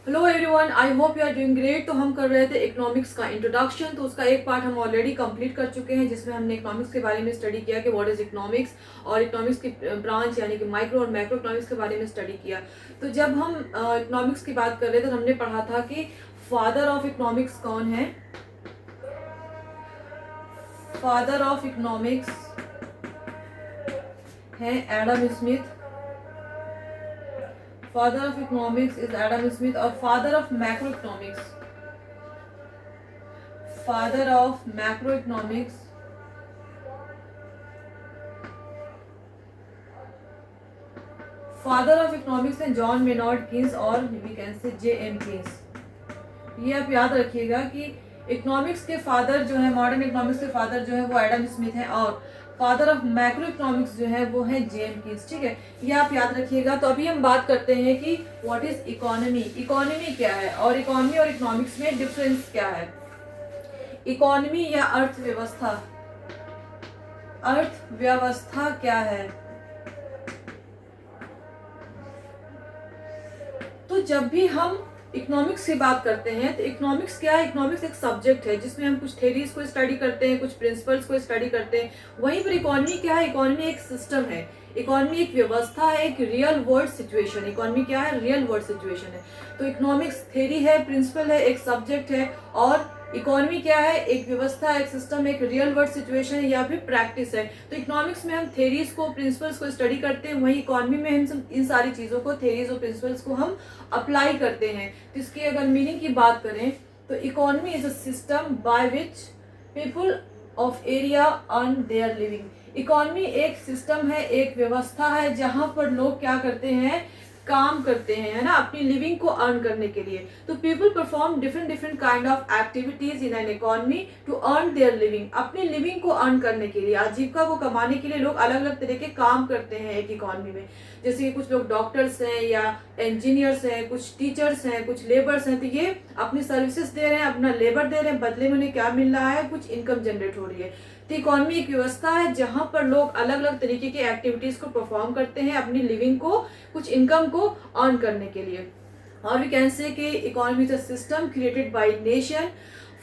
Hello everyone, I hope you are doing great. तो हम कर रहे थे इकोनॉमिक्स का इंट्रोडक्शन। तो उसका एक पार्ट हम ऑलरेडी कंप्लीट कर चुके हैं, जिसमें हमने इकोनॉमिक्स के बारे में स्टडी किया कि व्हाट इज इकोनॉमिक्स, और इकोनॉमिक्स की ब्रांच यानी कि माइक्रो और मैक्रो इकोनॉमिक्स के बारे में स्टडी किया। तो जब हम इकोनॉमिक्स की बात कर रहे थे तो हमने पढ़ा था कि फादर ऑफ इकोनॉमिक्स कौन है। फादर ऑफ इकोनॉमिक्स है Adam Smith. Father of economics is Adam Smith, और father of macroeconomics, father of macroeconomics father of economics है जॉन मेनॉर्ड कीन्स और we can say J.M. Keynes. ये आप याद रखिएगा कि इकोनॉमिक्स के फादर जो है, मॉडर्न इकोनॉमिक्स के फादर जो है वो एडम स्मिथ है, और फादर ऑफ मैक्रो इकोनॉमिक्स जो है वो है J.M. कीन्स। ठीक है, ये आप याद रखिएगा। तो अभी हम बात करते हैं कि व्हाट इज इकोनॉमी। इकोनॉमी क्या है और इकोनॉमी और इकोनॉमिक्स में डिफरेंस क्या है। इकोनॉमी या अर्थव्यवस्था, अर्थव्यवस्था क्या है। तो जब भी हम इकोनॉमिक्स की बात करते हैं तो इकोनॉमिक्स क्या है। इकोनॉमिक्स एक सब्जेक्ट है जिसमें हम कुछ थेरीज को स्टडी करते हैं, कुछ प्रिंसिपल्स को स्टडी करते हैं। वहीं पर इकोनॉमी क्या है। इकोनॉमी एक सिस्टम है, इकोनॉमी एक व्यवस्था है, एक रियल वर्ल्ड सिचुएशन। इकोनॉमी क्या है, रियल वर्ल्ड सिचुएशन है। तो इकोनॉमिक्स थेरी है, प्रिंसिपल है, एक सब्जेक्ट है, और इकोनॉमी क्या है, एक व्यवस्था, एक सिस्टम, एक रियल वर्ल्ड सिचुएशन है या फिर प्रैक्टिस है। तो इकोनॉमिक्स में हम थेरीज को, प्रिंसिपल्स को स्टडी करते हैं, वहीं इकोनॉमी में हम इन सारी चीजों को, थेरीज और प्रिंसिपल्स को हम अप्लाई करते हैं। तो इसकी अगर मीनिंग की बात करें तो economy is a system by which people of area earn their living. Economy एक सिस्टम है, एक व्यवस्था है जहां पर लोग क्या करते हैं, काम करते हैं, है ना, अपनी लिविंग को अर्न करने के लिए। तो people perform different different kind of activities in an economy to earn their living. अपनी लिविंग को अर्न करने के लिए, आजीविका को कमाने के लिए लोग अलग अलग तरह के काम करते हैं एक इकोनॉमी में। जैसे कि कुछ लोग डॉक्टर्स हैं या इंजीनियर्स हैं, कुछ टीचर्स हैं, कुछ लेबर्स हैं। तो ये अपनी सर्विसेज दे रहे हैं, अपना लेबर दे रहे हैं, बदले में उन्हें क्या मिल रहा है, कुछ इनकम जनरेट हो रही है। तो इकोनॉमी एक व्यवस्था है जहां पर लोग अलग अलग तरीके की एक्टिविटीज को परफॉर्म करते हैं अपनी लिविंग को, कुछ इनकम को अर्न करने के लिए। और वी कैन से कि economy is a system created by nation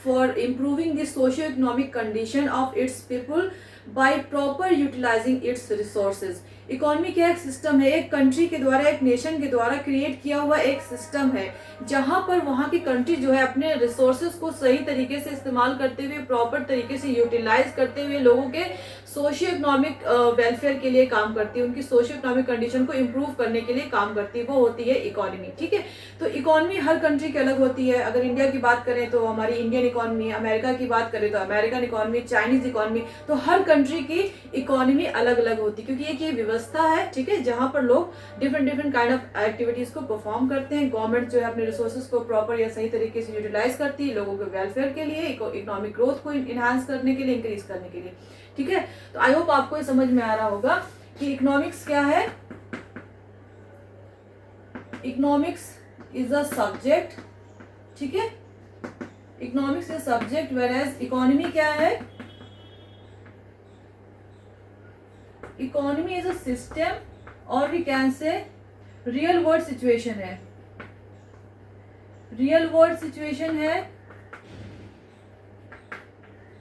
for improving the socio economic condition of its people by proper utilizing its resources. Economy क्या एक सिस्टम है, एक कंट्री के द्वारा, एक नेशन के द्वारा क्रिएट किया हुआ एक सिस्टम है जहां पर वहां की कंट्री जो है अपने रिसोर्सेज को सही तरीके से इस्तेमाल करते हुए, प्रॉपर तरीके से यूटिलाइज करते हुए लोगों के सोशियो इकोनॉमिक वेलफेयर के लिए काम करती है, उनकी सोशियो इकोनॉमिक कंडीशन को इम्प्रूव करने के लिए काम करती है, वो होती है इकोनॉमी। ठीक है, तो इकोनॉमी हर कंट्री की अलग होती है। अगर इंडिया की बात करें तो हमारी इंडियन इकोनॉमी, अमेरिका की बात करें तो अमेरिकन इकोनॉमी, चाइनीज इकोनॉमी। तो हर कंट्री की इकोनॉमी अलग अलग होती है, क्योंकि एक ये व्यवस्था है, ठीक है, जहां पर लोग different different kind of activities को परफॉर्म करते हैं। गवर्नमेंट जो है अपने रिसोर्सेज को प्रॉपर या सही तरीके से यूटिलाइज करती है लोगों के वेलफेयर के लिए, इकोनॉमिक ग्रोथ को इनहांस करने के लिए, इंक्रीज करने के लिए। ठीक है, तो आई होप आपको ये समझ में आ रहा होगा कि इकोनॉमिक्स क्या है। इकोनॉमिक्स इज अ सब्जेक्ट, ठीक है, economics is subject, whereas economy क्या है, इकोनॉमी इज अ सिस्टम, और we can say real world situation है, रियल वर्ल्ड सिचुएशन है,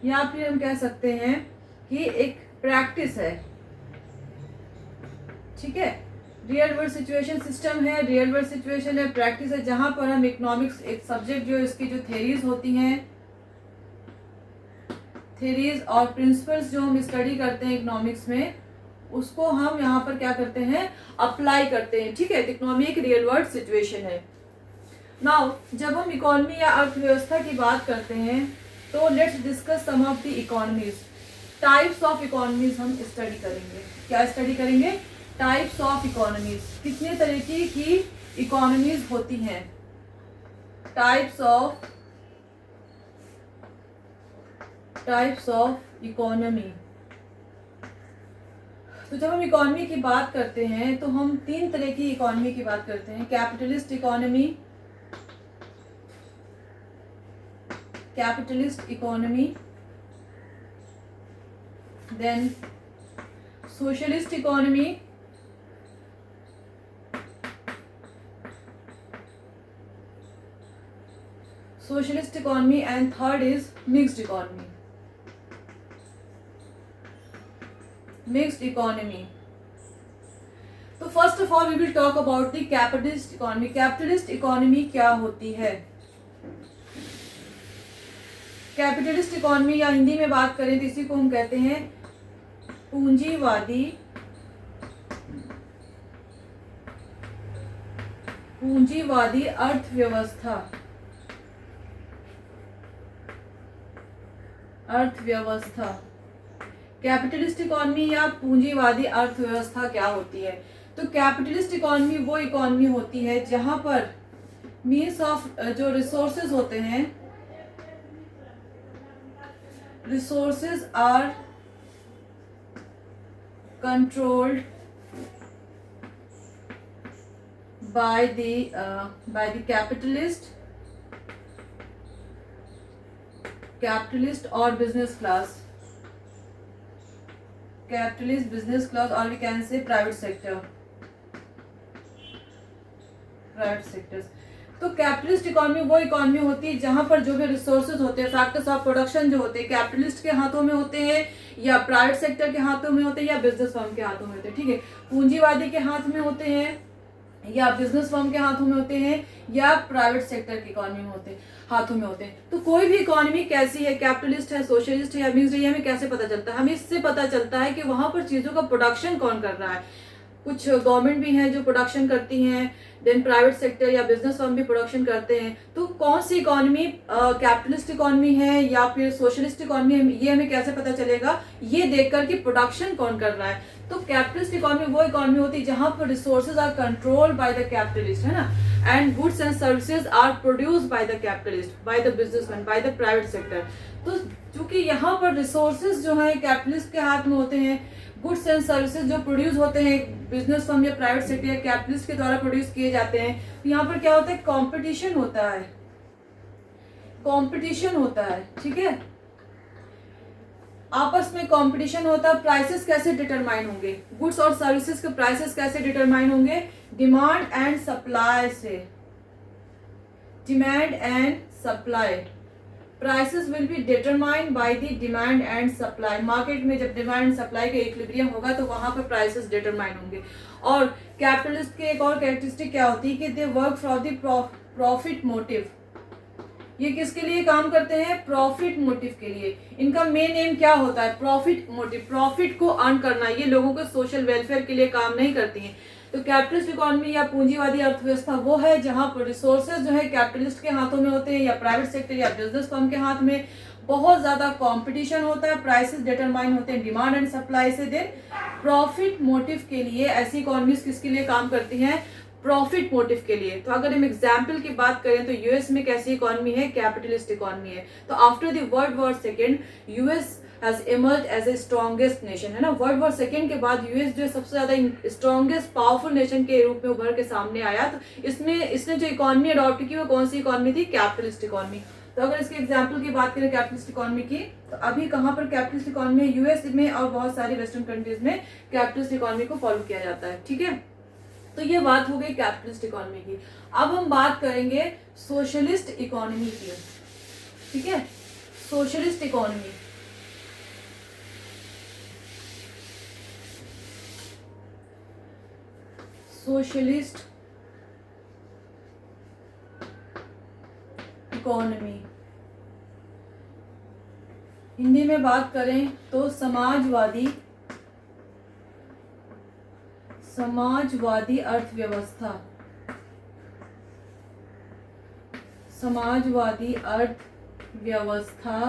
या फिर हम कह सकते हैं कि एक प्रैक्टिस है। ठीक है, रियल वर्ल्ड सिचुएशन सिस्टम है, रियल वर्ल्ड सिचुएशन है, प्रैक्टिस है, जहां पर हम इकोनॉमिक्स एक सब्जेक्ट जो इसकी जो थेरीज होती हैं, थेरीज और प्रिंसिपल्स जो हम स्टडी करते हैं इकोनॉमिक्स में, उसको हम यहाँ पर क्या करते हैं, अप्लाई करते हैं। ठीक है, तो इकोनॉमी एक रियल वर्ल्ड सिचुएशन है। नाउ जब हम इकोनॉमी या अर्थव्यवस्था की बात करते हैं तो let's discuss some of the economies, types of economies हम स्टडी करेंगे। क्या स्टडी करेंगे, टाइप्स ऑफ इकोनॉमीज। कितने तरीके की इकोनॉमीज होती हैं, टाइप्स ऑफ इकोनॉमी। तो जब हम इकोनॉमी की बात करते हैं तो हम तीन तरह की इकोनॉमी की बात करते हैं। Capitalist economy, capitalist economy, then socialist economy, socialist economy and third is mixed economy. Mixed economy, तो first of all we will talk about the capitalist economy. Capitalist economy क्या होती है? कैपिटलिस्ट इकोनॉमी या हिंदी में बात करें तो इसी को हम कहते हैं पूंजीवादी अर्थव्यवस्था। कैपिटलिस्ट इकोनॉमी या पूंजीवादी अर्थव्यवस्था क्या होती है? तो कैपिटलिस्ट इकोनॉमी वो इकोनॉमी होती है जहां पर मीन्स ऑफ जो रिसोर्सेज होते हैं, resources are controlled by the capitalist or business class, or we can say private sectors। तो कैपिटलिस्ट इकोनॉमी वो इकोनॉमी होती है जहां पर जो भी रिसोर्सेज होते हैं, फैक्टर्स ऑफ प्रोडक्शन जो होते हैं कैपिटलिस्ट के हाथों में होते हैं, या प्राइवेट सेक्टर के हाथों में होते हैं, या बिजनेस फर्म के हाथों में होते हैं। ठीक है, पूंजीवादी के हाथ में होते हैं, या बिजनेस फर्म के हाथों में होते हैं, या प्राइवेट सेक्टर की इकोनॉमी में हाथों में होते हैं। तो कोई भी इकोनॉमी कैसी है, कैपिटलिस्ट है, सोशलिस्ट है या मिक्स्ड है, ये हमें कैसे पता चलता है? हमें इससे पता चलता है कि वहां पर चीजों का प्रोडक्शन कौन कर रहा है। कुछ गवर्नमेंट भी हैं जो प्रोडक्शन करती हैं, देन प्राइवेट सेक्टर या बिजनेस फर्म भी प्रोडक्शन करते हैं। तो कौन सी इकोनॉमी कैपिटलिस्ट इकोनॉमी है या फिर सोशलिस्ट इकोनॉमी है, ये हमें कैसे पता चलेगा? ये देखकर कि प्रोडक्शन कौन कर रहा है। तो कैपिटलिस्ट इकोनॉमी वो इकोनॉमी होती है जहां पर resources are controlled by the capitalist, है ना, and goods and services are produced by the capitalist, by the businessman, by the private sector. तो चूंकि यहाँ पर रिसोर्सेज जो है कैपिटलिस्ट के हाथ में होते हैं, गुड्स एंड सर्विसेज जो प्रोड्यूस होते हैं बिजनेस फर्म या प्राइवेट सेक्टर या कैपिटलिस्ट के द्वारा प्रोड्यूस किए जाते हैं, तो यहाँ पर क्या होता है? कंपटीशन होता है। ठीक है, आपस में कंपटीशन होता है। प्राइसेस कैसे डिटरमाइन होंगे? गुड्स और सर्विसेज के प्राइसेस कैसे डिटरमाइन होंगे? डिमांड एंड सप्लाई से। Demand and supply, prices will be determined by the demand and supply. Market में जब डिमांड एंड सप्लाई का इक्विलिब्रियम होगा तो वहां पर प्राइसेस डिटरमाइन होंगे। और कैपिटलिस्ट के एक और कैरेक्टरिस्टिक क्या होती है कि they work for the profit motive. ये किसके लिए काम करते हैं? प्रॉफिट मोटिव के लिए। इनका मेन एम क्या होता है? प्रॉफिट मोटिव, प्रॉफिट को अर्न करना। ये लोगों के सोशल वेलफेयर के लिए काम नहीं करती हैं। तो कैपिटलिस्ट इकोनॉमी या पूंजीवादी अर्थव्यवस्था वो है जहां पर रिसोर्सेज जो है कैपिटलिस्ट के हाथों में होते हैं या प्राइवेट सेक्टर या बिजनेस फर्म के हाथ में। बहुत ज्यादा कंपटीशन होता है, प्राइसेस डिटरमाइन होते हैं डिमांड एंड सप्लाई से। देन प्रॉफिट मोटिव के लिए ऐसी इकोनॉमीज किसके लिए काम करती हैं? प्रॉफिट मोटिव के लिए। तो अगर हम एग्जाम्पल की बात करें तो यूएस में कैसी इकोनॉमी है? कैपिटलिस्ट इकोनॉमी है। तो after the world war second US has emerged as a strongest nation, है ना। वर्ल्ड वॉर सेकेंड के बाद यूएस जो सबसे ज्यादा स्ट्रॉन्गेस्ट पावरफुल नेशन के रूप में उभर के सामने आया। तो इसने जो इकोनॉमी अडॉप्ट की वो कौन सी इकोनॉमी थी? Capitalist economy. तो अगर इसके एग्जाम्पल की बात करें कैपिटलिस्ट इकोनॉमी की, तो अभी कहाँ पर कैपिटलिस्ट इकोनॉमी? यूएस में और बहुत सारी वेस्टर्न कंट्रीज में कैपिटलिस्ट इकोनॉमी को फॉलो किया जाता है। ठीक है, तो ये बात हो गई कैपिटलिस्ट इकोनॉमी की। अब हम बात करेंगे सोशलिस्ट इकोनॉमी की। ठीक है, socialist economy. Socialist economy Hindi में बात करें तो समाजवादी अर्थव्यवस्था। समाजवादी अर्थव्यवस्था।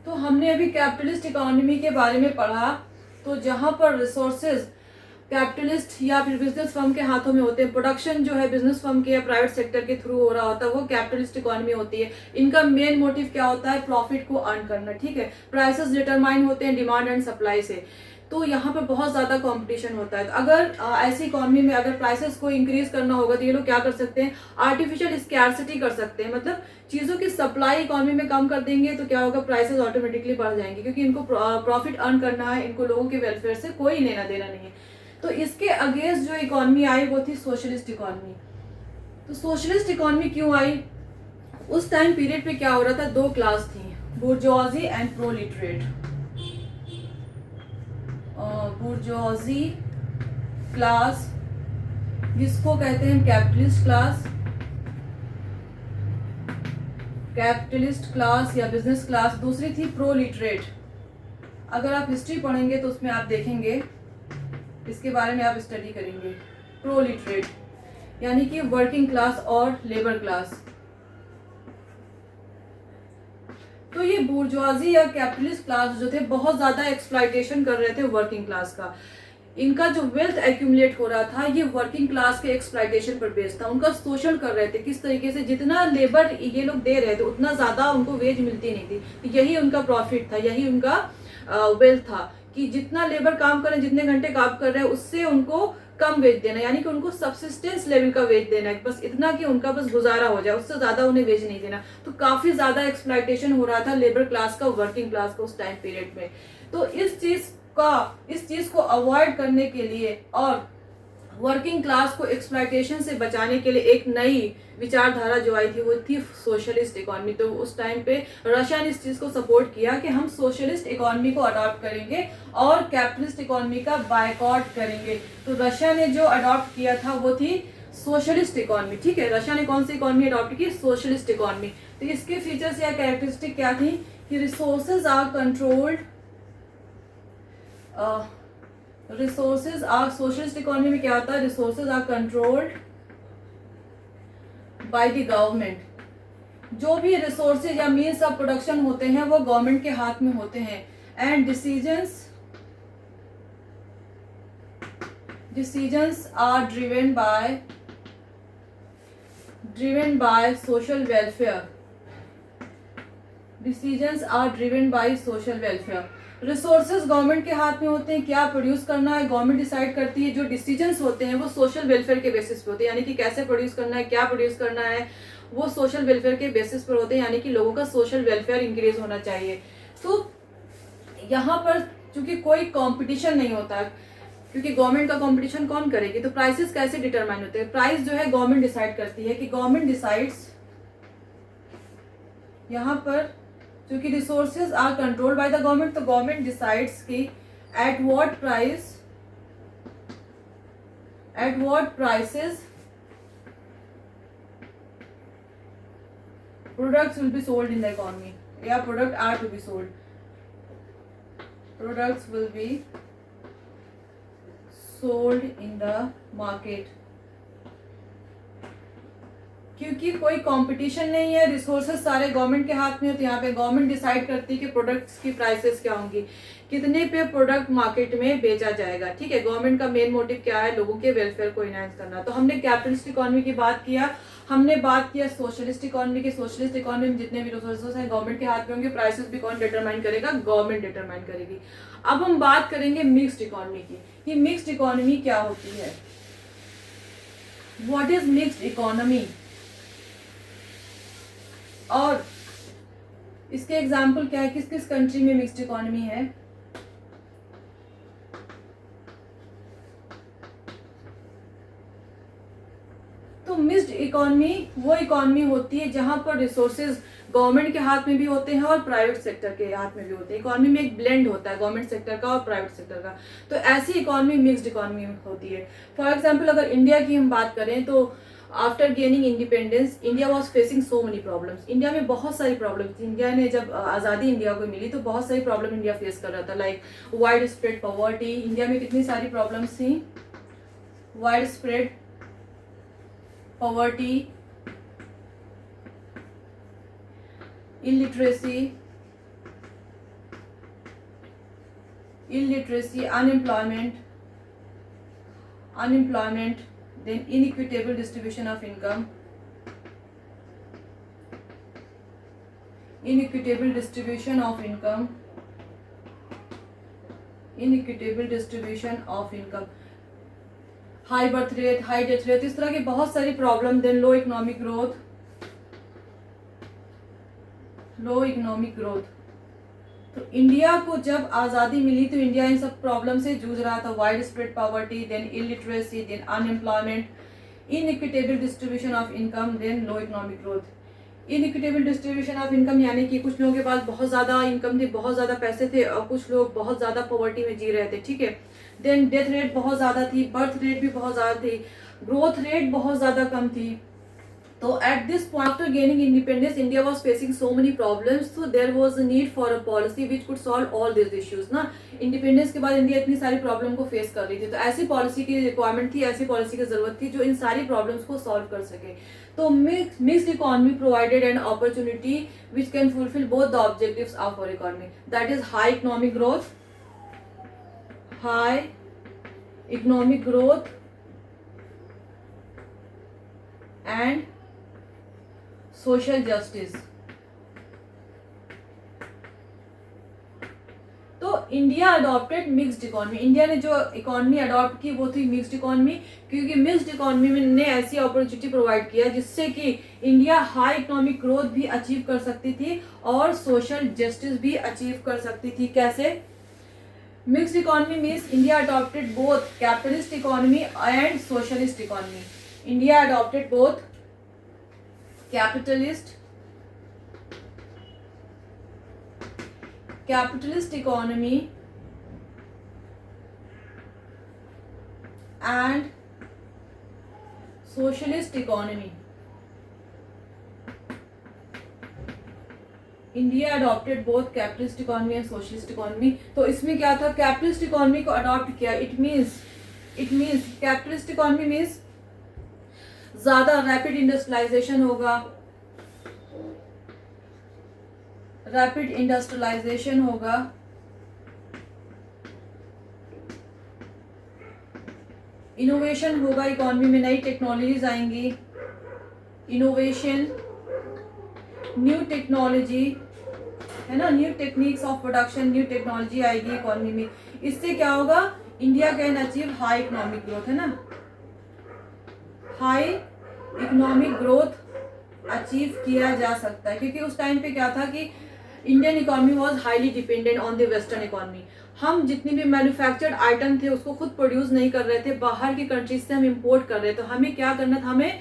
तो हमने अभी कैपिटलिस्ट इकोनॉमी के बारे में पढ़ा। तो जहां पर रिसोर्सेज कैपिटलिस्ट या फिर बिजनेस फर्म के हाथों में होते हैं, प्रोडक्शन जो है बिजनेस फर्म के या प्राइवेट सेक्टर के थ्रू हो रहा होता है, वो कैपिटलिस्ट इकोनॉमी होती है। इनका मेन मोटिव क्या होता है? प्रॉफिट को अर्न करना। ठीक है, प्राइसेस डिटरमाइन होते हैं डिमांड एंड सप्लाई से। तो यहाँ पर बहुत ज्यादा कंपटीशन होता है। तो अगर ऐसी इकोनॉमी में अगर प्राइसेस को इंक्रीज करना होगा तो ये लोग क्या कर सकते हैं? आर्टिफिशियल स्कैर्सिटी कर सकते हैं। मतलब चीजों की सप्लाई इकोनॉमी में कम कर देंगे तो क्या होगा? प्राइसेस ऑटोमेटिकली बढ़ जाएंगे, क्योंकि इनको प्रॉफिट अर्न करना है, इनको लोगों के वेलफेयर से कोई लेना देना नहीं है। तो इसके अगेंस्ट जो इकोनॉमी आई वो थी सोशलिस्ट इकोनॉमी। तो सोशलिस्ट इकोनॉमी क्यों आई? उस टाइम पीरियड पे क्या हो रहा था, दो क्लास थी, बुर्जोजी एंड प्रोलिटरेट। बुर्जोजी क्लास जिसको कहते हैं कैपिटलिस्ट क्लास, कैपिटलिस्ट क्लास या बिजनेस क्लास। दूसरी थी प्रोलिटरेट। अगर आप हिस्ट्री पढ़ेंगे तो उसमें आप देखेंगे, इसके बारे में आप स्टडी करेंगे। प्रोलिटरेट यानी कि वर्किंग क्लास और लेबर क्लास। तो ये बुर्जुआजी या कैपिटलिस्ट क्लास जो थे बहुत ज्यादा एक्सप्लॉयटेशन कर रहे थे वर्किंग क्लास का। इनका जो वेल्थ एक्यूमुलेट हो रहा था ये वर्किंग क्लास के एक्सप्लॉयटेशन पर बेस्ड था। उनका शोषण कर रहे थे किस तरीके से, जितना लेबर ये लोग दे रहे थे उतना ज्यादा उनको वेज मिलती नहीं थी। तो यही उनका प्रॉफिट था, यही उनका वेल्थ था कि जितना लेबर काम कर रहे हैं, जितने घंटे काम कर रहे हैं उससे उनको कम वेज देना, यानी कि उनको सब्सिस्टेंस लेवल का वेज देना है, बस इतना कि उनका बस गुजारा हो जाए, उससे ज्यादा उन्हें वेज नहीं देना। तो काफी ज्यादा एक्सप्लॉयटेशन हो रहा था लेबर क्लास का, वर्किंग क्लास का उस टाइम पीरियड में। तो इस चीज को अवॉइड करने के लिए और वर्किंग क्लास को एक्सप्लॉयटेशन से बचाने के लिए एक नई विचारधारा जो आई थी वो थी सोशलिस्ट इकोनॉमी। तो उस टाइम पे रशिया ने इस चीज को सपोर्ट किया कि हम सोशलिस्ट इकोनॉमी को अडॉप्ट करेंगे और कैपिटलिस्ट इकोनॉमी का बायकॉट करेंगे। तो रशिया ने जो अडॉप्ट किया था वो थी सोशलिस्ट इकोनॉमी। ठीक है, रशिया ने कौन सी इकोनॉमी अडॉप्ट की? Socialist economy. तो इसके फीचर्स या कैरेक्टरिस्टिक क्या थी कि resources are controlled, resources are, socialist economy में क्या होता है, resources are controlled by the government. जो भी रिसोर्सेज या मीन्स ऑफ प्रोडक्शन होते हैं वो गवर्नमेंट के हाथ में होते हैं। And decisions are driven by social welfare. Decisions are driven by social welfare. Resources government के हाथ में होते हैं, क्या प्रोड्यूस करना है गवर्नमेंट डिसाइड करती है। जो डिसीजंस होते हैं वो सोशल वेलफेयर के बेसिस पे होते हैं, यानी कि कैसे प्रोड्यूस करना है, क्या प्रोड्यूस करना है, वो सोशल वेलफेयर के बेसिस पर होते हैं, यानी कि लोगों का सोशल वेलफेयर इंक्रीज होना चाहिए। तो यहाँ पर चूंकि कोई कंपटीशन नहीं होता, क्योंकि गवर्नमेंट का कंपटीशन कौन करेगी, तो प्राइसेस कैसे डिटरमाइन होते हैं? प्राइस जो है गवर्नमेंट डिसाइड करती है कि गवर्नमेंट डिसाइड्स, यहाँ पर क्योंकि resources are controlled by the government, तो गवर्नमेंट डिसाइड्स कि at what prices products will be sold in the economy, या product are to be sold, products will be sold in the market। क्योंकि कोई competition नहीं है, resources सारे government के हाथ में होते हैं। यहाँ पे गवर्नमेंट डिसाइड करती है कि प्रोडक्ट्स की प्राइसेस क्या होंगी, कितने पे प्रोडक्ट मार्केट में बेचा जाएगा। ठीक है, गवर्नमेंट का मेन मोटिव क्या है, लोगों के वेलफेयर को इनहांस करना। तो हमने कैपिटलिस्ट इकोनॉमी की बात किया, हमने बात किया सोशलिस्ट इकोनॉमी की। सोशलिस्ट इकोनॉमी में जितने भी रिसोर्सेज हैं गवर्नमेंट के हाथ में होंगे, प्राइसेस भी कौन डिटरमाइन करेगा, गवर्नमेंट डिटरमाइन करेगी। अब हम बात करेंगे मिक्स्ड इकोनॉमी की। ये मिक्स्ड इकोनॉमी क्या होती है, व्हाट इज मिक्स्ड इकोनॉमी, और इसके एग्जाम्पल क्या है, किस किस कंट्री में मिक्स्ड इकोनॉमी है। तो मिक्स्ड इकोनॉमी वो इकोनॉमी होती है जहां पर रिसोर्सेज गवर्नमेंट के हाथ में भी होते हैं और प्राइवेट सेक्टर के हाथ में भी होते हैं। इकोनॉमी में एक ब्लेंड होता है गवर्नमेंट सेक्टर का और प्राइवेट सेक्टर का। तो ऐसी इकोनॉमी मिक्स्ड इकोनॉमी होती है। फॉर एग्जाम्पल अगर इंडिया की हम बात करें तो after gaining independence India was facing so many problems. India में बहुत सारी प्रॉब्लम थी। इंडिया ने जब आज़ादी इंडिया को मिली तो बहुत सारी प्रॉब्लम इंडिया फेस कर रहा था, like wide spread poverty. India में कितनी सारी प्रॉब्लम्स थी, wide spread poverty, illiteracy, unemployment, then inequitable distribution of income, inequitable distribution of income, high birth rate, high death rate, इस तरह की बहुत सारी problem. Then low economic growth. तो इंडिया को जब आज़ादी मिली तो इंडिया इन सब प्रॉब्लम से जूझ रहा था, wide spread poverty, then illiteracy, then unemployment, inequitable distribution of income, then low economic growth. Inequitable distribution of income यानी कि कुछ लोगों के पास बहुत ज़्यादा इनकम थी, बहुत ज़्यादा पैसे थे, और कुछ लोग बहुत ज़्यादा पॉवर्टी में जी रहे थे, ठीक है। देन डेथ रेट बहुत ज़्यादा थी, बर्थ रेट भी बहुत ज़्यादा थी, ग्रोथ रेट बहुत ज़्यादा कम थी। तो at this point after gaining independence, India was facing so many problems, so there was a need for a policy which could solve all these issues ना। इंडिपेंडेंस के बाद इंडिया इतनी सारी प्रॉब्लम को फेस कर रही थी, तो ऐसी पॉलिसी की रिक्वायरमेंट थी, ऐसी पॉलिसी की जरूरत थी जो इन सारी प्रॉब्लम्स को सॉल्व कर सके। तो mixed economy provided an opportunity which can fulfil both the objectives of our economy, that is high economic growth, high economic growth and social justice. तो India adopted mixed economy, India ने जो economy adopt की वो थी mixed economy, क्योंकि mixed economy में ने ऐसी अपॉर्चुनिटी प्रोवाइड किया जिससे कि इंडिया हाई इकोनॉमिक ग्रोथ भी अचीव कर सकती थी और सोशल जस्टिस भी अचीव कर सकती थी। कैसे? Mixed economy means India adopted both capitalist economy and socialist economy. India adopted both capitalist economy and socialist economy। India adopted both capitalist economy and socialist economy. तो इसमें क्या था, कैपिटलिस्ट इकोनॉमी को अडॉप्ट किया। It means capitalist economy means ज्यादा rapid industrialisation होगा, innovation होगा economy में, नई टेक्नोलॉजीज आएंगी, इनोवेशन, न्यू टेक्नोलॉजी है ना, new techniques of production, new technology आएगी इकोनॉमी में। इससे क्या होगा, India can achieve high economic growth, है ना, हाई इकोनॉमिक ग्रोथ अचीव किया जा सकता है। क्योंकि उस टाइम पे क्या था कि Indian economy was highly dependent on the western economy. हम जितनी भी मैन्युफैक्चर्ड आइटम थे उसको खुद प्रोड्यूस नहीं कर रहे थे, बाहर की कंट्रीज से हम इंपोर्ट कर रहे थे। तो हमें क्या करना था, हमें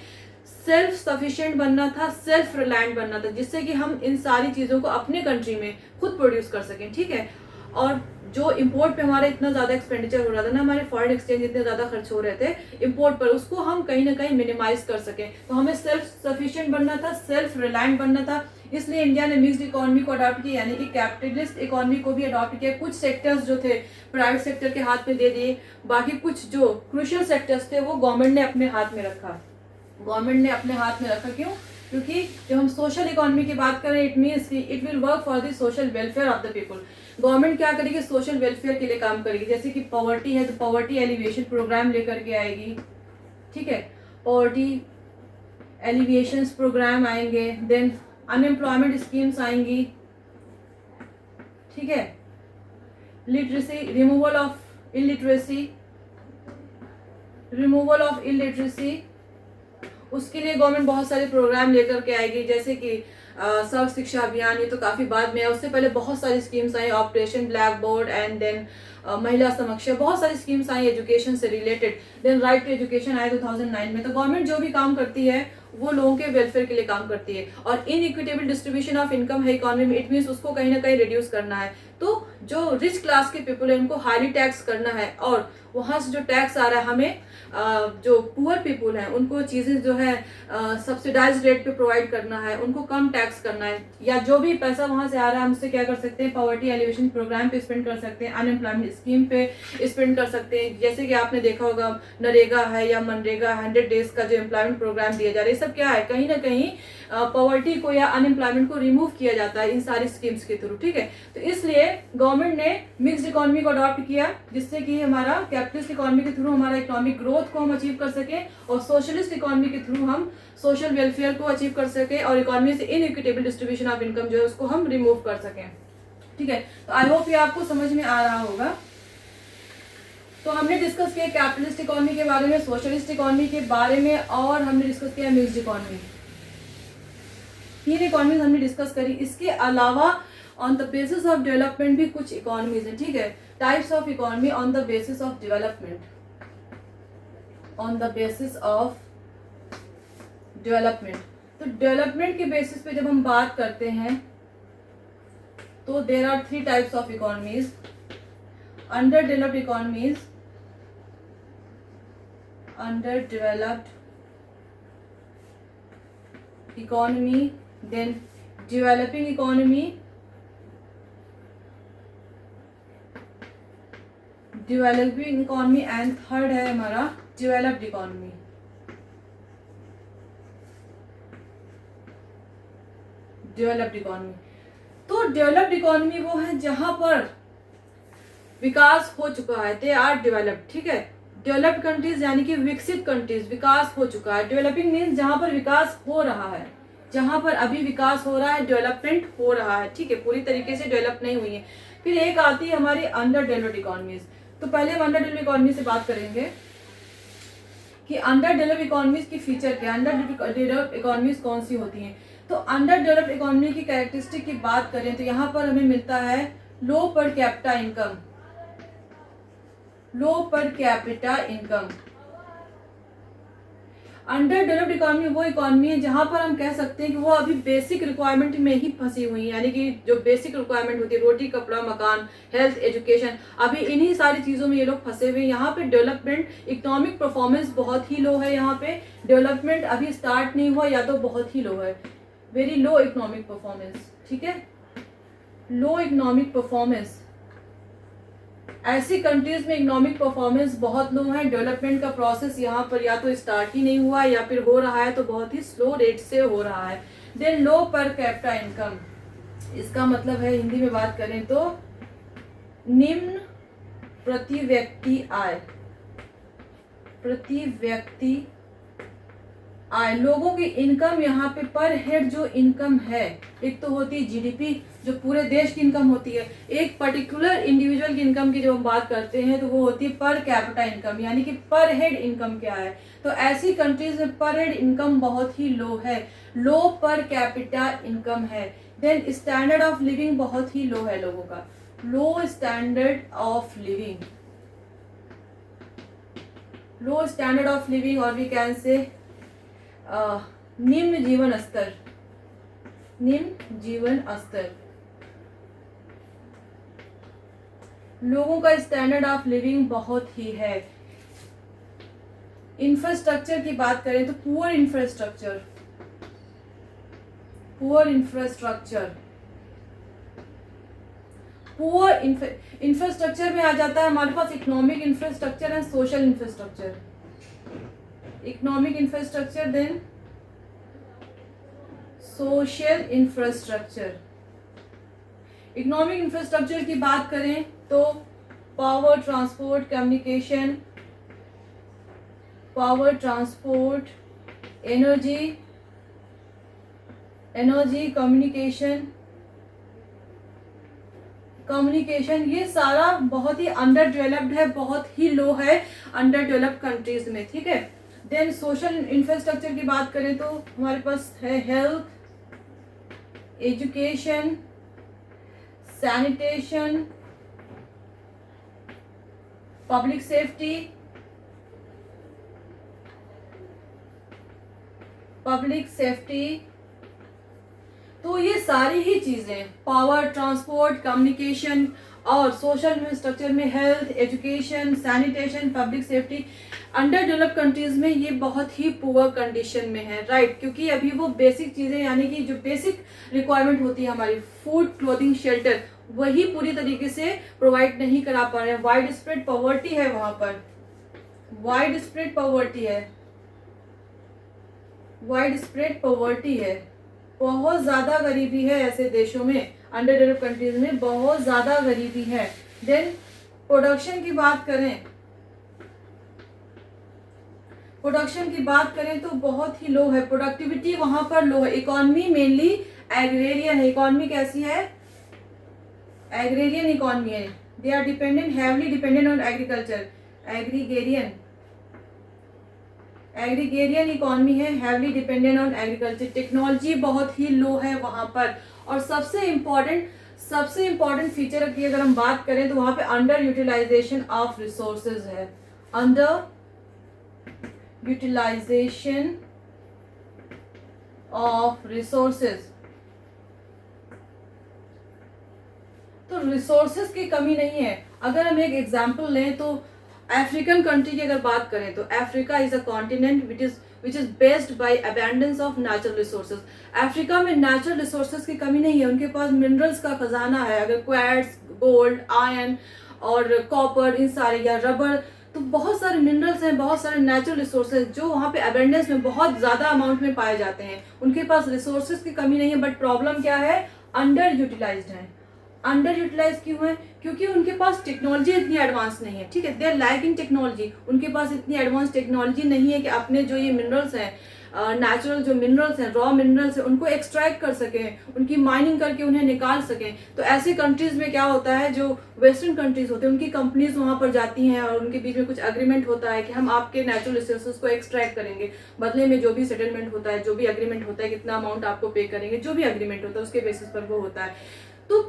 सेल्फ सफिशिएंट बनना था, सेल्फ रिलायंट बनना था, जिससे कि हम इन सारी चीज़ों को अपने कंट्री में खुद प्रोड्यूस कर सकें, ठीक है। और जो इंपोर्ट पे हमारा इतना ज़्यादा एक्सपेंडिचर हो रहा था ना, हमारे फॉरेन एक्सचेंज इतने ज़्यादा खर्च हो रहे थे इंपोर्ट पर, उसको हम कहीं ना कहीं मिनिमाइज कर सकें। तो हमें सेल्फ सफिशिएंट बनना था, सेल्फ रिलायंट बनना था। इसलिए इंडिया ने मिक्स्ड इकोनॉमी को अडॉप्ट किया, यानी कि कैपिटलिस्ट इकोनॉमी को भी अडॉप्ट किया। कुछ सेक्टर्स जो थे प्राइवेट सेक्टर के हाथ में दे दिए, बाकी कुछ जो क्रूशियल सेक्टर्स थे वो गवर्नमेंट ने अपने हाथ में रखा। क्यों? क्योंकि जब हम सोशल इकोनॉमी की बात करें, it means it will work for the social welfare of the people. Government क्या करेगी, सोशल वेलफेयर के लिए काम करेगी। जैसे कि पॉवर्टी है तो पॉवर्टी एलिविएशन प्रोग्राम लेकर के आएगी, ठीक है, पॉवर्टी एलिविएशन प्रोग्राम आएंगे। देन अनएम्प्लॉयमेंट स्कीम्स आएंगी, ठीक है, लिटरेसी, रिमूवल ऑफ इलिटरेसी, उसके लिए गवर्नमेंट बहुत सारे प्रोग्राम लेकर के आएगी। जैसे कि सर्व शिक्षा अभियान, ये तो काफ़ी बाद में है, उससे पहले बहुत सारी स्कीम्स आई, operation black board and then Mahila Samakhya, बहुत सारी स्कीम्स आई एजुकेशन से related. Then right to education आया 2009 में। तो गवर्नमेंट जो भी काम करती है वो लोगों के वेलफेयर के लिए काम करती है। और इनइक्विटेबल डिस्ट्रीब्यूशन ऑफ इनकम है इकोनॉमी में, इट मीन्स उसको कहीं ना कहीं रिड्यूस करना है। तो जो रिच क्लास के पीपल है उनको हाईली टैक्स करना है, और वहाँ से जो टैक्स आ रहा है हमें जो पुअर पीपल हैं उनको चीज़ें जो है सब्सिडाइज रेट पे प्रोवाइड करना है, उनको कम टैक्स करना है। या जो भी पैसा वहाँ से आ रहा है हम उससे क्या कर सकते हैं, पॉवर्टी एलिवेशन प्रोग्राम पे स्पेंड कर सकते हैं, अनएम्प्लॉयमेंट स्कीम पे स्पेंड कर सकते हैं। जैसे कि आपने देखा होगा नरेगा है या मनरेगा, 100 डेज का जो एम्प्लॉयमेंट प्रोग्राम दिया जा रहा है, ये सब क्या है, कहीं ना कहीं पॉवर्टी को या अनएम्प्लॉयमेंट को रिमूव किया जाता है इन सारी स्कीम्स के थ्रू, ठीक है। तो इसलिए गवर्नमेंट ने मिक्स्ड इकोनॉमी को अडॉप्ट किया, जिससे कि हमारा कैपिटलिस्ट इकोनॉमी के थ्रू हमारा इकोनॉमिक ग्रोथ को हम अचीव कर सके, और सोशलिस्ट इकोनॉमी के थ्रू हम सोशल वेलफेयर को अचीव कर सके, और इकोनॉमी से इनइक्विटेबल डिस्ट्रीब्यूशन ऑफ इनकम जो है उसको हम रिमूव कर सकें, ठीक है। तो आई होप ये आपको समझ में आ रहा होगा। तो हमने डिस्कस किया कैपिटलिस्ट इकोनॉमी के बारे में, सोशलिस्ट इकोनॉमी के बारे में, और हमने डिस्कस किया मिक्स्ड इकोनॉमी। 3 इकोनॉमीज हमने डिस्कस करी। इसके अलावा on the basis of development भी कुछ इकोनॉमीज हैं, ठीक है। Types of economy on the basis of development, on the basis of development. तो डेवलपमेंट के बेसिस पे जब हम बात करते हैं तो there are 3 types of economies. Under developed economies, under developed economy, then developing economy, developing economy and third है हमारा डेवलप्ड इकोनॉमी। डेवलप्ड इकोनॉमी, तो डेवलप्ड इकोनॉमी वो है जहां पर विकास हो चुका है, दे आर डेवलप्ड, ठीक है। डेवलप्ड कंट्रीज यानी कि विकसित कंट्रीज, विकास हो चुका है। डेवलपिंग मीन्स जहां पर विकास हो रहा है, जहां पर अभी विकास हो रहा है, डेवलपमेंट हो रहा है, ठीक है, पूरी तरीके से डेवलप नहीं हुई है। फिर एक आती है हमारी अंडर डेवलप्ड इकोनॉमीज। तो पहले हम अंडर डेवलप्ड इकोनॉमी से बात करेंगे कि अंडर डेवलप्ड इकोनॉमीज की फीचर क्या है, अंडर डेवलप्ड इकोनॉमीज कौन सी होती हैं। तो अंडर डेवलप्ड इकोनॉमी की कैरेक्टरिस्टिक की बात करें तो यहाँ पर हमें मिलता है low per capita income, low per capita income. Under developed economy वो इकोनॉमी है जहां पर हम कह सकते हैं कि वो अभी बेसिक रिक्वायरमेंट में ही फंसी हुई है, यानी कि जो बेसिक रिक्वायरमेंट होती है, रोटी, कपड़ा, मकान, हेल्थ, एजुकेशन, अभी इन्हीं सारी चीजों में ये लोग फंसे हुए हैं। यहाँ पे डेवलपमेंट, इकोनॉमिक परफॉर्मेंस बहुत ही लो है। यहाँ पे डेवलपमेंट अभी स्टार्ट नहीं हुआ या तो बहुत ही लो है, वेरी लो इकोनॉमिक परफॉर्मेंस, ठीक है, लो इकोनॉमिक परफॉर्मेंस। ऐसी कंट्रीज में इकोनॉमिक परफॉर्मेंस बहुत लो है। डेवलपमेंट का प्रोसेस यहाँ पर या तो स्टार्ट ही नहीं हुआ या फिर हो रहा है तो बहुत ही स्लो रेट से हो रहा है। Then low per capita income, इसका मतलब है हिंदी में बात करें तो निम्न प्रति व्यक्ति आय, प्रति व्यक्ति आय। लोगों की इनकम यहाँ पे पर हेड जो इनकम है, एक तो होती है जीडीपी जो पूरे देश की इनकम होती है, एक पर्टिकुलर इंडिविजुअल की इनकम की जब हम बात करते हैं तो वो होती है पर कैपिटा इनकम, यानी कि पर हेड इनकम क्या है। तो ऐसी कंट्रीज में पर हेड इनकम बहुत ही लो है, लो पर कैपिटा इनकम है। देन स्टैंडर्ड ऑफ लिविंग बहुत ही लो है लोगों का, low standard of living, low standard of living, और वी कैन से निम्न जीवन स्तर, निम्न जीवन स्तर। लोगों का स्टैंडर्ड ऑफ लिविंग बहुत ही है। इंफ्रास्ट्रक्चर की बात करें तो poor infrastructure, poor infrastructure, poor infrastructure में आ जाता है हमारे पास economic infrastructure and social infrastructure. Economic infrastructure then social infrastructure. Economic infrastructure की बात करें तो power, transport, communication, power, transport, energy, energy, communication, communication, ये सारा बहुत ही अंडर डेवलप्ड है, बहुत ही लो है अंडर डेवलप्ड कंट्रीज में, ठीक है। देन सोशल इंफ्रास्ट्रक्चर की बात करें तो हमारे पास है health, education, sanitation, public safety, public safety. तो ये सारी ही चीजें, पावर, ट्रांसपोर्ट, कम्युनिकेशन और सोशल इंफ्रास्ट्रक्चर में health, education, sanitation, public safety, under developed countries में ये बहुत ही पुअर कंडीशन में है, राइट। क्योंकि अभी वो बेसिक चीजें, यानी कि जो बेसिक रिक्वायरमेंट होती है हमारी, फूड, क्लोथिंग, शेल्टर, वही पूरी तरीके से प्रोवाइड नहीं करा पा रहे हैं। वाइड स्प्रेड पॉवर्टी है वहां पर, वाइड स्प्रेड पॉवर्टी है, वाइड स्प्रेड पॉवर्टी है, बहुत ज्यादा गरीबी है ऐसे देशों में, अंडर डेवलप्ड कंट्रीज में बहुत ज्यादा गरीबी है। देन प्रोडक्शन की बात करें, प्रोडक्शन की बात करें तो बहुत ही लो है, प्रोडक्टिविटी वहां पर लो है। इकोनॉमी मेनली एग्रेरियन है, इकोनॉमी कैसी है, एग्रेरियन इकोनॉमी है। They are dependent, heavily dependent on agriculture, agrarian, agrarian economy है, heavily dependent on agriculture. Technology बहुत ही लो है वहां पर। और सबसे इम्पॉर्टेंट फीचर की अगर हम बात करें तो वहां पे अंडर यूटिलाइजेशन ऑफ रिसोर्सेज है, अंडर यूटिलाइजेशन ऑफ रिसोर्सेज। तो रिसोर्सेज की कमी नहीं है। अगर हम एक एग्जांपल लें तो अफ्रीकन कंट्री की अगर बात करें तो Africa is a continent which is based by abundance of natural resources. Africa में नेचुरल रिसोर्सेज की कमी नहीं है, उनके पास मिनरल्स का खजाना है। अगर क्वार्ट्ज, गोल्ड, आयरन और कॉपर, इन सारे, या रबर, तो बहुत सारे मिनरल्स हैं, बहुत सारे नेचुरल रिसोर्सेज जो वहाँ पे अबेंडेंस में बहुत ज़्यादा अमाउंट में पाए जाते हैं। उनके पास रिसोर्सेज की कमी नहीं है, बट प्रॉब्लम क्या है, अंडर यूटिलाइज्ड है। अंडर यूटिलाइज क्यों है? क्योंकि उनके पास टेक्नोलॉजी इतनी एडवांस नहीं है, ठीक है, दे आर लैकिंग टेक्नोलॉजी। उनके पास इतनी एडवांस टेक्नोलॉजी नहीं है कि अपने जो ये मिनरल्स हैं, नेचुरल जो मिनरल्स हैं, रॉ मिनरल्स हैं, उनको एक्सट्रैक्ट कर सकें, उनकी माइनिंग करके उन्हें निकाल सकें। तो ऐसे कंट्रीज में क्या होता है, जो वेस्टर्न कंट्रीज होते हैं उनकी कंपनीज वहाँ पर जाती हैं और उनके बीच में कुछ एग्रीमेंट होता है कि हम आपके नेचुरल रिसोर्सेज को एक्सट्रैक्ट करेंगे, बदले में जो भी सेटलमेंट होता है, जो भी एग्रीमेंट होता है, कितना अमाउंट आपको पे करेंगे, जो भी एग्रीमेंट होता है उसके बेसिस पर वो होता है। तो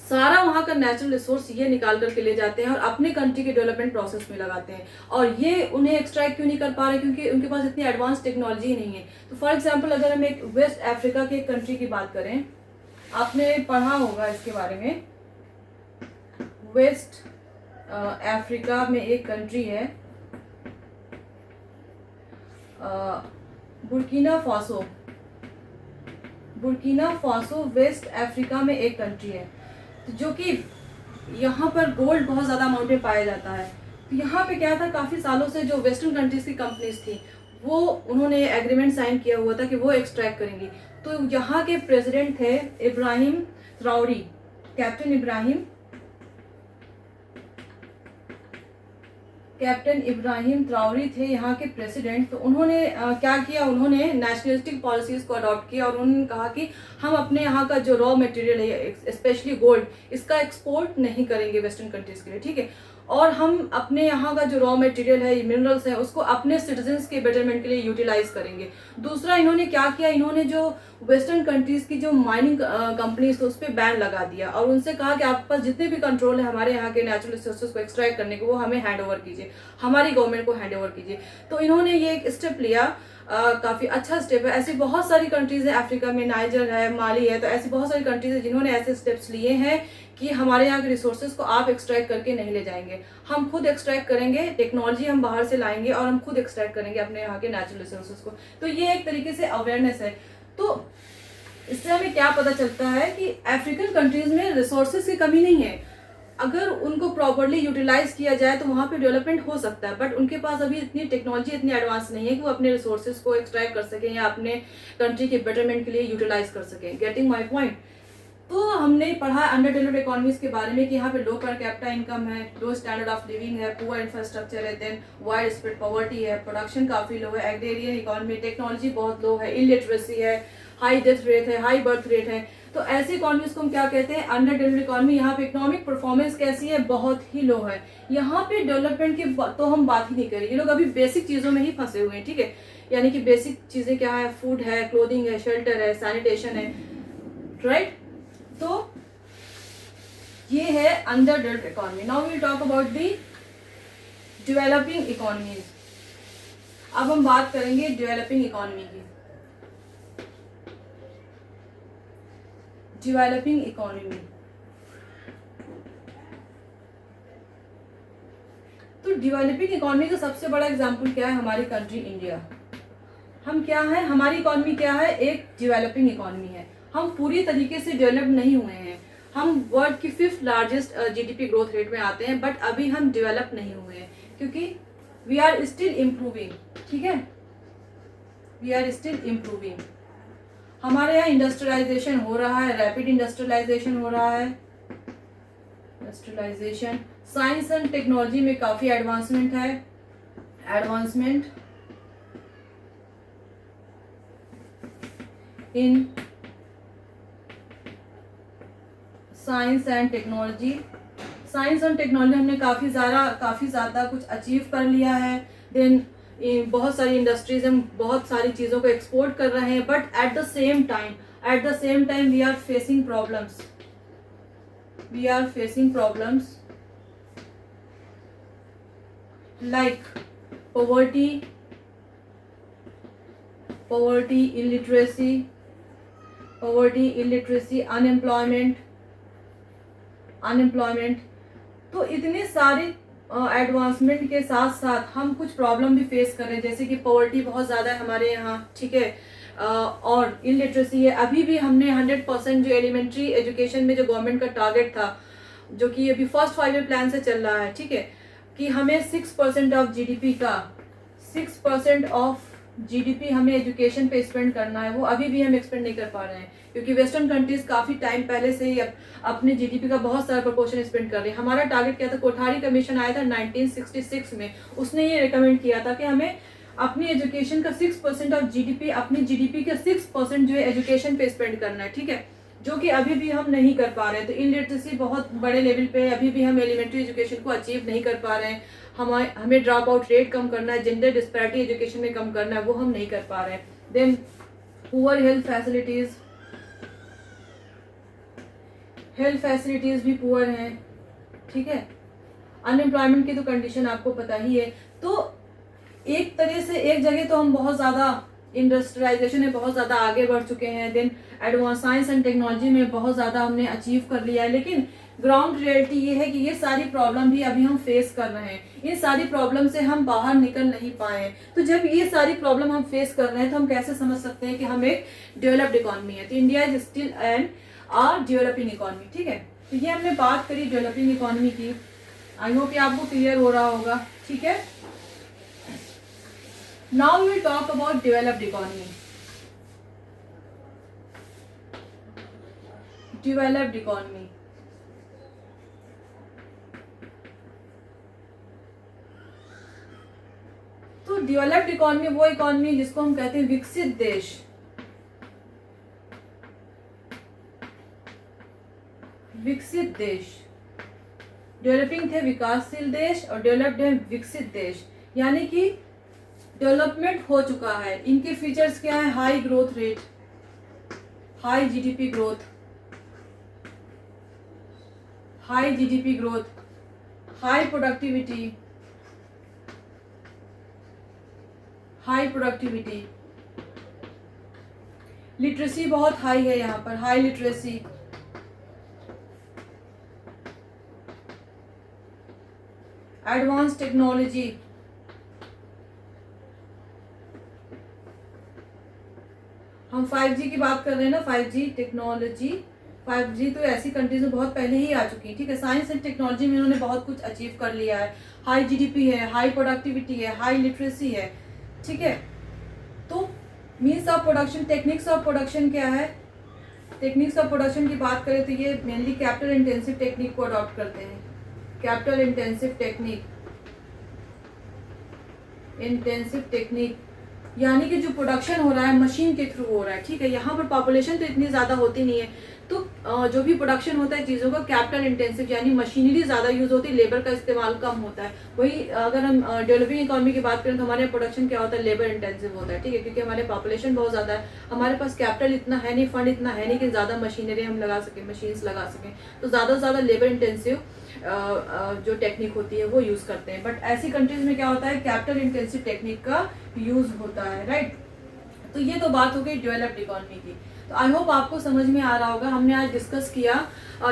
सारा वहाँ का नेचुरल रिसोर्स ये निकाल करके ले जाते हैं और अपने कंट्री के डेवलपमेंट प्रोसेस में लगाते हैं। और ये उन्हें एक्सट्रैक्ट क्यों नहीं कर पा रहे? क्योंकि उनके पास इतनी एडवांस टेक्नोलॉजी नहीं है। तो फॉर एग्जांपल अगर हम एक वेस्ट अफ्रीका के एक कंट्री की बात करें, आपने पढ़ा होगा इसके बारे में, वेस्ट अफ्रीका में एक कंट्री है Burkina Faso. Burkina Faso west Africa में एक कंट्री है, जो कि यहाँ पर गोल्ड बहुत ज़्यादा अमाउंट में पाया जाता है। तो यहाँ पे क्या था, काफ़ी सालों से जो वेस्टर्न कंट्रीज की कंपनीज थी वो उन्होंने एग्रीमेंट साइन किया हुआ था कि वो एक्सट्रैक्ट करेंगी। तो यहाँ के प्रेसिडेंट थे इब्राहिम ट्राउरी, कैप्टन इब्राहिम ट्राउरी थे यहाँ के प्रेसिडेंट। तो उन्होंने क्या किया, उन्होंने नेशनलिस्टिक पॉलिसीज़ को अडॉप्ट किया और उन्होंने कहा कि हम अपने यहाँ का जो रॉ मटेरियल है, स्पेशली गोल्ड, इसका एक्सपोर्ट नहीं करेंगे वेस्टर्न कंट्रीज़ के लिए, ठीक है। और हम अपने यहाँ का जो रॉ मटेरियल है, मिनरल्स हैं, उसको अपने सिटीजन्स के बेटरमेंट के लिए यूटिलाइज करेंगे। दूसरा, इन्होंने क्या किया, इन्होंने जो वेस्टर्न कंट्रीज़ की जो माइनिंग कंपनीज, तो उस पर बैन लगा दिया और उनसे कहा कि आपके पास जितने भी कंट्रोल है हमारे यहाँ के नेचुरल रिसोर्सेज को एक्सट्रैक्ट करने को, वो हमें हैंड ओवर कीजिए, हमारी गवर्नमेंट को हैंड ओवर कीजिए। तो इन्होंने ये एक स्टेप लिया, काफ़ी अच्छा स्टेप है। ऐसी बहुत सारी कंट्रीज़ है अफ्रीका में, नाइजर है, माली है, तो ऐसी बहुत सारी कंट्रीज़ है जिन्होंने ऐसे स्टेप्स लिए हैं कि हमारे यहाँ के रिसोर्सेज को आप एक्सट्रैक्ट करके नहीं ले जाएंगे, हम खुद एक्सट्रैक्ट करेंगे, टेक्नोलॉजी हम बाहर से लाएंगे और हम खुद एक्सट्रैक्ट करेंगे अपने यहाँ के नेचुरल रिसोर्सेज को। तो ये एक तरीके से अवेयरनेस है। तो इससे हमें क्या पता चलता है कि अफ्रीकन कंट्रीज में रिसोर्सेज की कमी नहीं है, अगर उनको प्रॉपरली यूटिलाइज किया जाए तो वहाँ पे डेवलपमेंट हो सकता है। बट उनके पास अभी इतनी टेक्नोलॉजी इतनी एडवांस नहीं है कि वो अपने रिसोर्सेज को एक्सट्रैक्ट कर सकें या अपने कंट्री के बेटरमेंट के लिए यूटिलाइज कर सकें। Getting my point. तो हमने पढ़ा अंडर डेवलप्ड इकोनॉमीज के बारे में कि यहाँ पे लो पर कैपिटा इनकम है, लो स्टैंडर्ड ऑफ लिविंग है, पुअर इंफ्रास्ट्रक्चर है, देन वाइड स्प्रेड पॉवर्टी है, प्रोडक्शन काफ़ी लो है, एग्रेरियन इकोनॉमी, टेक्नोलॉजी बहुत लो है, इलिटरेसी है, हाई डेथ रेट है, हाई बर्थ रेट है। तो ऐसी इकोनॉमीज को हम क्या कहते हैं, अंडर डेवलप्ड इकोनॉमी। यहाँ पे इकोनॉमिक परफॉर्मेंस कैसी है, बहुत ही लो है। यहाँ पे डेवलपमेंट की तो हम बात ही नहीं करें, ये लोग अभी बेसिक चीज़ों में ही फंसे हुए हैं, ठीक है। यानी कि बेसिक चीज़ें क्या है, फूड है, क्लोथिंग है, शेल्टर है, सैनिटेशन है, राइट। तो ये है under developed economy. Now we will talk about the developing economies. अब हम बात करेंगे डेवलपिंग इकोनॉमी की। डेवलपिंग इकोनॉमी, तो डेवलपिंग इकोनॉमी का सबसे बड़ा एग्जांपल क्या है, हमारी कंट्री इंडिया। हम क्या है, हमारी इकोनॉमी क्या है, एक डेवलपिंग इकोनॉमी है। हम पूरी तरीके से डेवलप नहीं हुए हैं, हम वर्ल्ड की 5th largest GDP growth rate में आते हैं, बट अभी हम डेवलप नहीं हुए हैं क्योंकि वी आर स्टिल इम्प्रूविंग, ठीक है, वी आर स्टिल इम्प्रूविंग। हमारे यहाँ इंडस्ट्रियलाइजेशन हो रहा है, रैपिड इंडस्ट्रियलाइजेशन हो रहा है, इंडस्ट्रियलाइजेशन। साइंस एंड टेक्नोलॉजी में काफ़ी एडवांसमेंट है, advancement in science and technology. Science and technology हमने काफ़ी ज़्यादा कुछ अचीव कर लिया है। देन बहुत सारी इंडस्ट्रीज हम बहुत सारी चीज़ों को एक्सपोर्ट कर रहे हैं, but at the same time we are facing problems like poverty, poverty, illiteracy, unemployment. तो इतने सारे एडवांसमेंट के साथ साथ हम कुछ प्रॉब्लम भी फेस कर रहे हैं, जैसे कि पॉवर्टी बहुत ज़्यादा है हमारे यहाँ, ठीक है, और इलिटरेसी है। अभी भी हमने 100% जो एलिमेंट्री एजुकेशन में जो गवर्नमेंट का टारगेट था, जो कि अभी फर्स्ट 5 ईयर प्लान से चल रहा है, ठीक है, कि हमें 6% ऑफ जीडीपी का 6% ऑफ जीडीपी हमें एजुकेशन पे स्पेंड करना है, वो अभी भी हम एक्सपेंड नहीं कर पा रहे हैं, क्योंकि वेस्टर्न कंट्रीज काफ़ी टाइम पहले से ही अपने जीडीपी का बहुत सारा प्रोपोर्शन स्पेंड कर रहे हैं। हमारा टारगेट क्या था? कोठारी कमीशन आया था 1966 में, उसने ये रिकमेंड किया था कि हमें अपनी एजुकेशन का 6% ऑफ जीडीपी, अपनी जीडीपी का 6% जो है एजुकेशन पे स्पेंड करना है, ठीक है, जो कि अभी भी हम नहीं कर पा रहे हैं। तो इलिटरेसी बहुत बड़े लेवल पे है, अभी भी हम एलिमेंट्री एजुकेशन को अचीव नहीं कर पा रहे हैं। हमें ड्रॉप आउट रेट कम करना है, जेंडर डिस्पैरिटी एजुकेशन में कम करना है, वो हम नहीं कर पा रहे हैं। देन पुअर हेल्थ फैसिलिटीज भी पुअर हैं, ठीक है। अनएम्प्लॉयमेंट की तो कंडीशन आपको पता ही है। तो एक तरह से एक जगह तो हम बहुत ज़्यादा इंडस्ट्रियलाइजेशन में बहुत ज़्यादा आगे बढ़ चुके हैं, then advance science and technology में बहुत ज़्यादा हमने अचीव कर लिया है, लेकिन ग्राउंड रियलिटी ये है कि ये सारी प्रॉब्लम भी अभी हम फेस कर रहे हैं। इन सारी प्रॉब्लम से हम बाहर निकल नहीं पाए हैं। तो जब ये सारी प्रॉब्लम हम फेस कर रहे हैं तो हम कैसे समझ सकते हैं कि हम एक डेवलप्ड इकोनॉमी है? तो India is still an developing economy, ठीक है। तो ये हमने बात करी डेवलपिंग इकोनॉमी की। आई होप ये आपको क्लियर हो रहा होगा, ठीक है। Now we will talk about developed economy. Developed economy. तो डेवलप्ड इकोनॉमी वो इकोनॉमी जिसको हम कहते हैं विकसित देश। विकसित देश, डेवलपिंग थे विकासशील देश और डेवलप्ड है विकसित देश, यानी कि डेवलपमेंट हो चुका है। इनके फीचर्स क्या है? High growth rate, high GDP growth, high productivity, literacy बहुत हाई है यहाँ पर, हाई लिटरेसी, एडवांस टेक्नोलॉजी, हम 5G की बात कर रहे हैं ना, 5G टेक्नोलॉजी, 5G तो ऐसी कंट्रीज में बहुत पहले ही आ चुकी है, ठीक है। साइंस एंड टेक्नोलॉजी में उन्होंने बहुत कुछ अचीव कर लिया है। हाई जीडीपी है, हाई प्रोडक्टिविटी है, हाई लिटरेसी है, ठीक है। तो means of production, techniques of production क्या है? टेक्निक्स ऑफ प्रोडक्शन की बात करें तो ये मेनली कैपिटल इंटेंसिव टेक्निक को अडॉप्ट करते हैं। कैपिटल इंटेंसिव टेक्निक यानी कि जो प्रोडक्शन हो रहा है मशीन के थ्रू हो रहा है, ठीक है। यहाँ पर पॉपुलेशन तो इतनी ज़्यादा होती नहीं है, तो जो भी प्रोडक्शन होता है चीज़ों का कैपिटल इंटेंसिव, यानी मशीनरी ज़्यादा यूज़ होती है, लेबर का इस्तेमाल कम होता है। वही अगर हम डेवलपिंग इकोनॉमी की बात करें तो हमारे प्रोडक्शन क्या होता है? लेबर इंटेंसिव होता है, ठीक है, क्योंकि हमारे पॉपुलेशन बहुत ज़्यादा है, हमारे पास कैपिटल इतना है नहीं, फंड इतना है नहीं कि ज़्यादा मशीनरी हम लगा सकें, मशीन्स लगा सकें। तो ज़्यादा से ज़्यादा लेबर इंटेंसिव जो टेक्निक होती है वो यूज़ करते हैं। बट ऐसी कंट्रीज में क्या होता है? कैपिटल इंटेंसिव टेक्निक का यूज़ होता है, राइट। तो ये तो बात हो गई डेवलप्ड इकोनॉमी की। तो आई होप आपको समझ में आ रहा होगा। हमने आज डिस्कस किया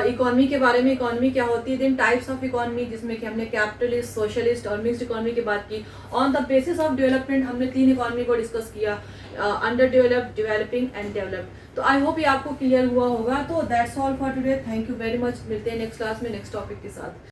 इकोनॉमी के बारे में, इकोनॉमी क्या होती है, देन टाइप्स ऑफ इकोनॉमी, जिसमें कि हमने कैपिटलिस्ट, सोशलिस्ट और मिक्स्ड इकोनॉमी की बात की। On the basis of development हमने 3 इकोनॉमी को डिस्कस किया, under developed, developing and developed. तो आई होप ये आपको क्लियर हुआ होगा। तो that's all for today, thank you very much. मिलते हैं नेक्स्ट क्लास में नेक्स्ट टॉपिक के साथ।